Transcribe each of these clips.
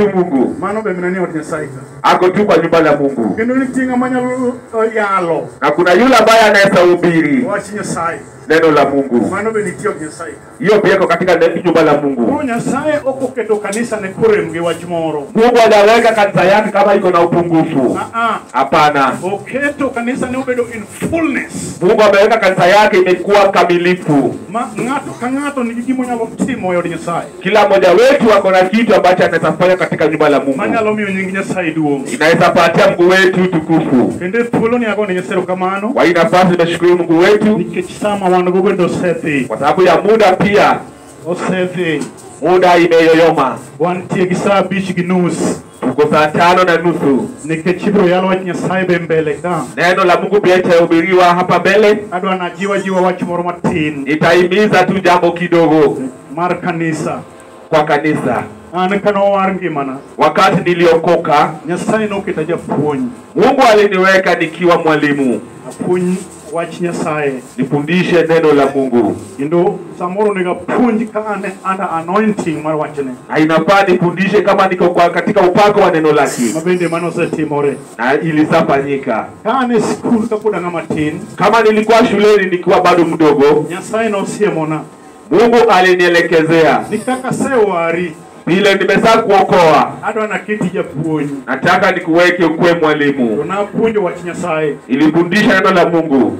tu Mungu. Mano be minani od Nyasaye. Ako tu kwa nyumba la Mungu. Kendo ni tinga manyalo yalo. Na kuna yule ambaye anaweza hubiri Wachi Nyasaye. neno la Mungu. Mano be nitio Nyasaye. Hiyo pia iko katika nyumba la Mungu. Kwa Nyasaye okoketo kanisa ne kuremge wach moro. Mungu hajaweka kanisa yake kama iko na upungufu. Hapana. Oketo kanisa ne ubedo in fullness. Mungu ameweka kanisa yake imekuwa kamilifu. Ngato kangato ni gimo nyalo timo yod Nyasaye. Kila mmoja wetu ako na kitu ambacho anaweza fanya katika nyumba la Mungu. Manyalo miyo nyingi Nyasaye duong. Inaweza patia Mungu wetu tukufu. Kende thuolo ni agone Nyasaye kamano. Kwa hii nafasi nimeshukuru Mungu wetu. Nikichisama wangu wendo sethi. Kwa sababu ya muda pia. Osethi. Muda imeyoyoma. Wantie gisa bichi ginus. Tuko saa 5:30. Nikechibro yalo wach Nyasaye be mbele ka. Neno la Mungu pia itahubiriwa hapa mbele. Adwa na jiwa wach moro matin. Itahimiza tu jambo kidogo. Mar kanisa. Kwa kanisa. Kano warngi mana. Wakati niliokoka, Nyasaye noketa japuonj. Mungu aliniweka nikiwa mwalimu. Apuonj wach Nyasaye. Nifundishe neno la Mungu. Indo samoro nega puonj ka ane under anointing mar wachne. Na inafaa nifundishe kama niko katika upako wa neno lake. Mabende mano setimore. Na ilisafanyika. Kane school kapoda ngama tin. Kama nilikuwa shuleni nikiwa bado mdogo, Nyasaye no siemona. Mungu alinielekezea. Nikaka sewari. Vile nimesa kuokoa. Adwa na kiti japuonj. Nataka nikuweke ukwe mwalimu. Tunapuonjo wach Nyasaye. Ilifundisha neno la Mungu.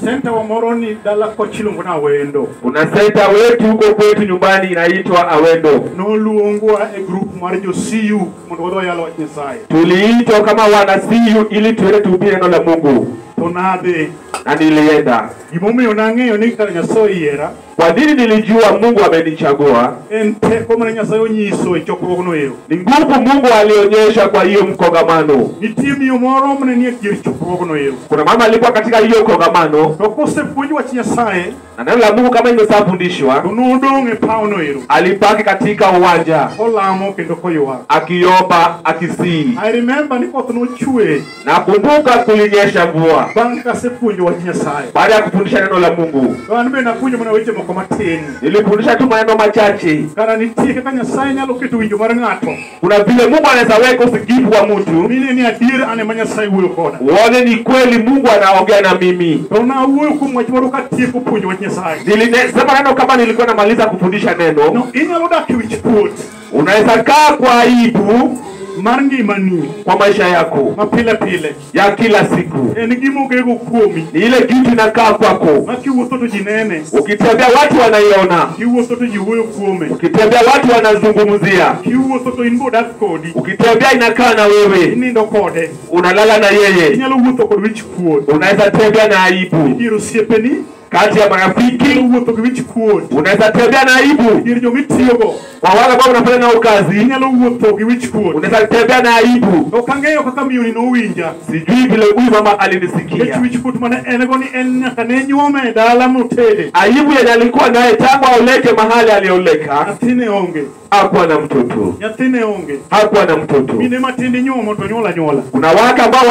Center wa moroni dala kochilungu na Awendo. Kuna center wetu huko kwetu nyumbani inaitwa Awendo. No luongwa e group mar jo CU mondo yalo wach Nyasaye. Tuliitwa kama wana CU ili tuende tuhubiri neno la Mungu. Tonade. Na nilienda. Gimomiyo nang'eyo ni kar Nyasaye yiera. Kwa nini nilijua Mungu amenichagua? Teko mane Nyasaye onyiso e chokruogno ero. Ni nguvu Mungu alionyesha kwa hiyo mkongamano. Nitie miyo moro mane nie kier chokruogno ero. Kuna mama alikuwa katika hiyo kongamano. To kosepuonj wach Nyasaye, na neno la Mungu kama imesafundishwa, nodong e pauno ero. Alipaki katika uwanja. Olamo kendo koywa. Akiomba, akisii. I remember ni koth nochwe. Na kumbuka kulinyesha mvua. Bang' kasepuonjo wach Nyasaye. Baada ya kufundisha neno la Mungu. An be napuonjo mana weche moko matin. Nilifundisha tu maneno machache. Kana nitie kaka Nyasaye nyalo keto winjo mar ng'ato. Kuna vile Mungu anaweza weka usikivu wa mtu. Mine ni adier ane ma Nyasaye wuoyo koda. Uone ni kweli Mungu anaongea na mimi. To na wuoyo kuom wach moro katieko puonjo wach Nyasaye. Nilisema neno kama nilikuwa namaliza kufundisha neno. No, inyalo dak e wich kuot. Unaweza kaa kwa aibu mar ngimani kwa maisha yako mapile pile ya kila siku. En gimo gego kuomi. Ni ile kitu inakaa kwako. Makiwuotho to jinene. Ukitembea watu wanaiona. Kiwuotho to jiwuoyo kuome. Ukitembea watu wanazungumzia. Kiwuotho to in bodak kodi. Ukitembea inakaa na wewe. Nindo kode. Unalala na yeye. Inyalo wuotho kod wich kuot. Unaweza tembea na aibu. Idiro siepeni. Kati ya marafiki. Wuotho gi wich kuot. Unaweza tembea na aibu. Idiro jomitiyogo. Kwa wale ambao unafanya nao kazi. Inyalo wuotho gi wich kuot. Unaweza tembea na aibu. Okang'eyo kaka miyo ni nowinja. Sijui vile huyu mama alinisikia. Wich kuot mane en go ni en nyaka ne nyuome dala motede. Aibu yenye alikuwa naye tangu aoleke mahali alioleka. Nyathine onge. Hakuwa na mtoto. Nyathine onge. Hakuwa na mtoto. Mine matindi nyuomo to nyola. Kuna wake ambao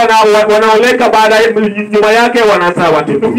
wanaoleka baada nyuma yake wanazaa watoto.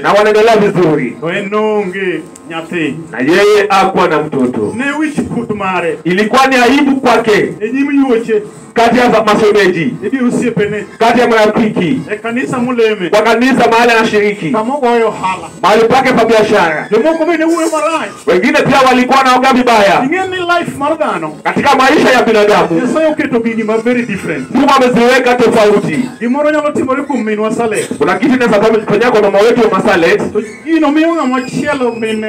Na wanaendelea vizuri. To en onge nyathi. Na yeye hakuwa na mtoto. Ne wich kuot mare. Ilikuwa ni aibu kwake. E nyim yuoche. Kati ya masomeji. Idi usiepene. Kati ya marafiki. E kanisa muleme. Kwa kanisa mahali anashiriki. Kamogoyo hala. Mahali pake pa biashara. Jomoko bende wuoyo marach. Wengine pia walikuwa wanaongea vibaya. Ing'eni life mar dhano. Katika maisha ya binadamu. Nyasaye oketo gigi ma very different. Mungu ameziweka tofauti. Gimoro nyalo timore kuom minwa Salet. Kuna kitu inaweza kufanyika kwa mama wetu wa Salet. To gino miyo ng'ama chielo min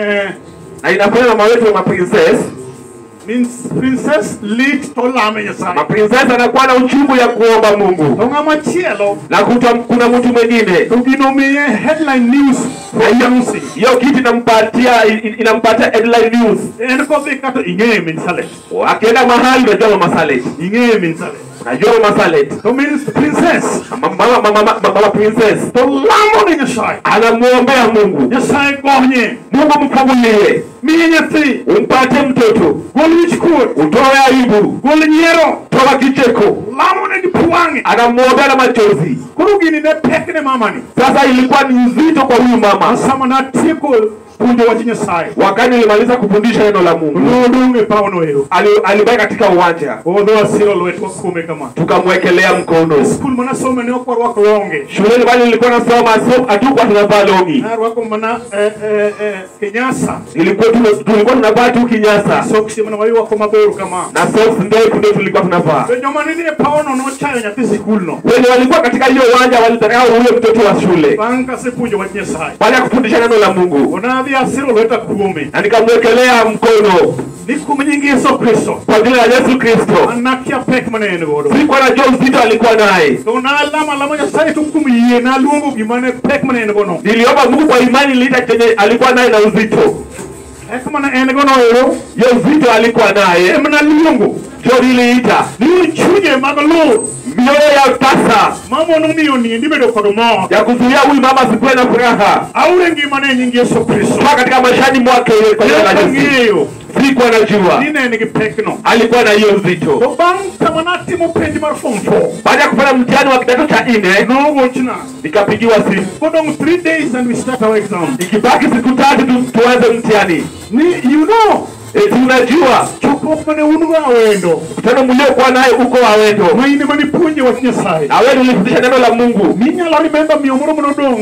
na inafanya mama wetu wa princess. Means princess lit to lame Nyasaye. Ma princess anakuwa na uchungu ya kuomba Mungu. To ng'ama chielo. Na kuna mtu mwingine. To gino miye headline news. Hiyo kitu inampatia headline news. En kodhi kata ing'eye min Salet. Akienda mahali unajua mama Salet. Ing'eye min Salet. Najua mama Salet. To means princess. Mama princess. To lamo ni Nyasaye. Anamuombea Mungu. Nyasaye konye. Mungu mfungulie. Miye nyathi. Umpate mtoto. Gol wich kuot. Utoe aibu. Gol nyiero. Toa kicheko. Lamo ne gipuange. Anamuombea na machozi. Kuru gini ne pekne mamani. Sasa ilikuwa ni uzito kwa huyu mama. Asama na tieko punjo wach Nyasaye. Wakati nilimaliza kufundisha neno la Mungu, nodonge pauno ero. Alibaki katika uwanja. Odho asiro lwetwa kume kama. Tukamwekelea mkono. School mana soma ne okwa rwako longe. Shuleni bali nilikuwa nasoma hatukuwa tunavaa longi. Na rwako mana kinyasa. Tulikuwa tunavaa tu kinyasa. Socks mana wali wako maboru kama. Na socks ndio tulikuwa tunavaa. Ndio maana nini pauno no chayo nyathi school no. Wale walikuwa katika hiyo uwanja walitaka huyo mtoto wa shule. Banka se punjo wach Nyasaye. Baada ya kufundisha neno la Mungu. Onaadhi asiro lweta kume. Na nikamwekelea mkono. Nikumenyingi Yesu Kristo. Kwa jina la Yesu Kristo. Anakia pek maneno godo. Sikuwa najua uzito alikuwa naye. So na alama Nyasaye tukumiye na lungu gimane pek maneno gono. Niliomba Mungu kwa imani lita chenye alikuwa naye na uzito. Ekmana ene gono ero. Yo uzito alikuwa naye. Emana lungu. Jo niliita. Ni chuje magalo. Mioyo ya tasa. Mama no mio ni ndibedo kodomo. Ya kuzuia huyu mama asikuwe na furaha. Aure ngimane nyingi Yesu Kristo. Kwa katika maishani mwake kwa jina la Yesu. Sikuwa najua. Nine ni kipekno. Alikuwa na hiyo uzito. So bang tamanati mo pendi mar form 4. Baada ya kufanya mtihani wa kidato cha 4, no wochina. Nikapigiwa simu. For 3 days and we start our exam. Ikibaki siku 3 tuanze mtihani. You know. Tunajua chukupane unu awendo kutano mulio kwa naye uko awendo maine manipunje wa Nyasaye awendo ulifundisha neno la Mungu. Minya la remember miomoro mnodong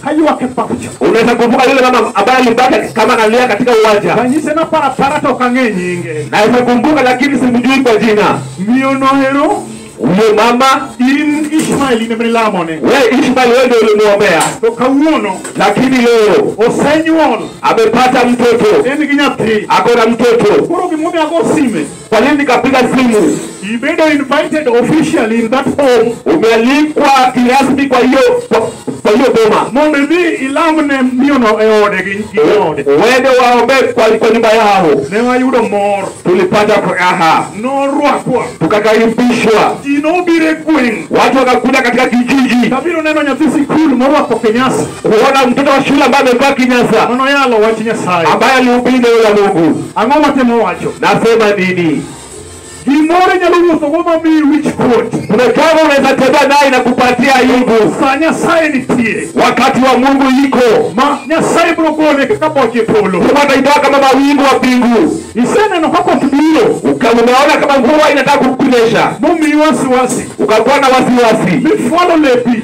kayiwa ke pakucha. Unaweza kumbuka yule mama ambaye alibaki kama analia katika uwanja. Kanise na para to kange nyinge. Naweza kumbuka lakini simjui kwa jina. Miono hero Uyo mama in Ishmael inemelamone. Wewe Ishmael wewe ndio ulimuombea. To kauno Lakini leo osenyuol amepata mtoto. Eni ginyathi. Ako na mtoto. Kuro gimwombe ago sime. Kwa nini nikapiga simu? Ibedo invited officially in that home. Umealikwa kirasmi kwa hiyo boma. Mondo dhi ilamne miono eode giode. Wende waombe kwa nyumba yao. Ne wayudo mor. Tulipata furaha. No rwakwa. Tukakaribishwa. Inobire gweng. Watu wakakuja katika kijiji. Kabiro neno nyathi sikul morwako kinyasa. Kuona mtoto wa shule ambaye amevaa kinyasa. Mano yalo wach Nyasaye. Ambaye alihubiri neno la Mungu. Ang'o matemo wacho? Nasema nini? Gimore nyalo wuotho go mami which court. Kuna jambo unaweza tembea naye na kupatia aibu. Sa Nyasaye nitie. Wakati wa Mungu iko. Ma Nyasaye bro gole kaka boche polo. Kwa itakuwa kama mawingu wa mbingu. Isene kwa kutubio. Ukaona kama mvua inataka kukunyesha. Mumi wasiwasi. Ukakuwa na wasiwasi. Mifuano lepi.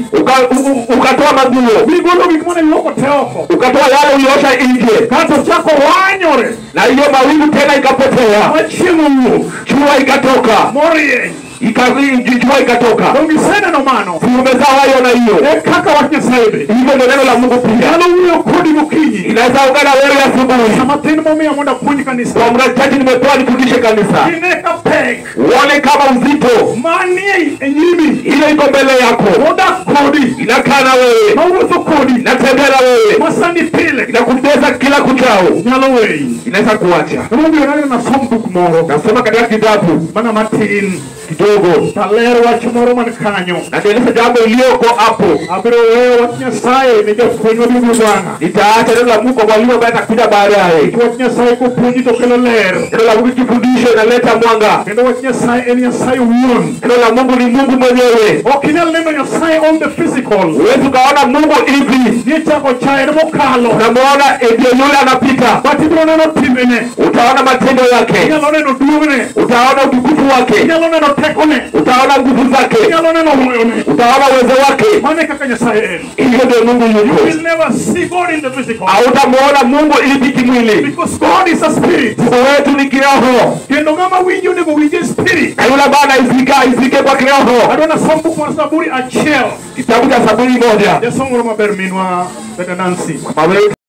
Ukatoa maguo. Migolo bigmone loko teoko. Ukatoa yale uliosha nje. Kato chako wanyore. Na hiyo mawingu tena ikapotea. Wachimu. Jua ikatoka. Morie. Jua ikatoka. Dongisene no mano. Umezawa hiyo na hiyo. Kaka wa Nyasaye. Hivyo ndio neno la Mungu pia. Yalo huyo kodi mukinyi. Inaweza ungana wewe asubuhi. Samatini momi ya mwenda kupunyi kanisa. Kwa mrachaji nimetoa nifundishe kanisa. Ineka pek. Uone kama uzito. Mani enyimi. Ile iko mbele yako. Oda kodi. Inakaa na wewe. Mauwezo kodi. Inatembea na wewe. Masani pile. Inakutesa kila kuchao. Nyalo wei. Inaweza kuacha. Mungu yonani na sombuk moro. Nasoma katika kitabu. Mana matin. Kidogo. Talero wa chumoro man kanyo. Na nieleza jambo iliyoko hapo. Abiro wewe wa Nyasaye ni jafuenyo bibu bwana. Nitaacha neno la Mungu kwa mwalimu ambaye atakuja baadaye. Wa Nyasaye kupunyi to kelo ler. Neno la Mungu kifundisho inaleta mwanga. Kendo wa Nyasaye eni Nyasaye uon. Neno la Mungu ni Mungu mwenyewe. Okinyal neno Nyasaye on the physical. Uwezi ukaona Mungu hivi. Ni chako chae mo kalo. Unamuona ndio yule anapita. Batibro neno timene. Utaona matendo yake. Nyalo neno duone. Utaona utukufu wake. Nyalo neno tekone. Utaona nguvu zake. Nyalo neno moyone. Utaona uwezo wake. Mane kaka Nyasaye. Hiyo ndio Mungu yuko. You will never see God in the physical. Hautamuona Mungu hivi kimwili. Because God is a spirit. Mungu wetu ni kiroho. Kendo ngama winjo nego winje spirit. Na yule bana izike kwa kiroho. Adona sombu kwa Zaburi achiel. Kitabu cha Zaburi 1. Yasongoro maber minwa Dada Nancy.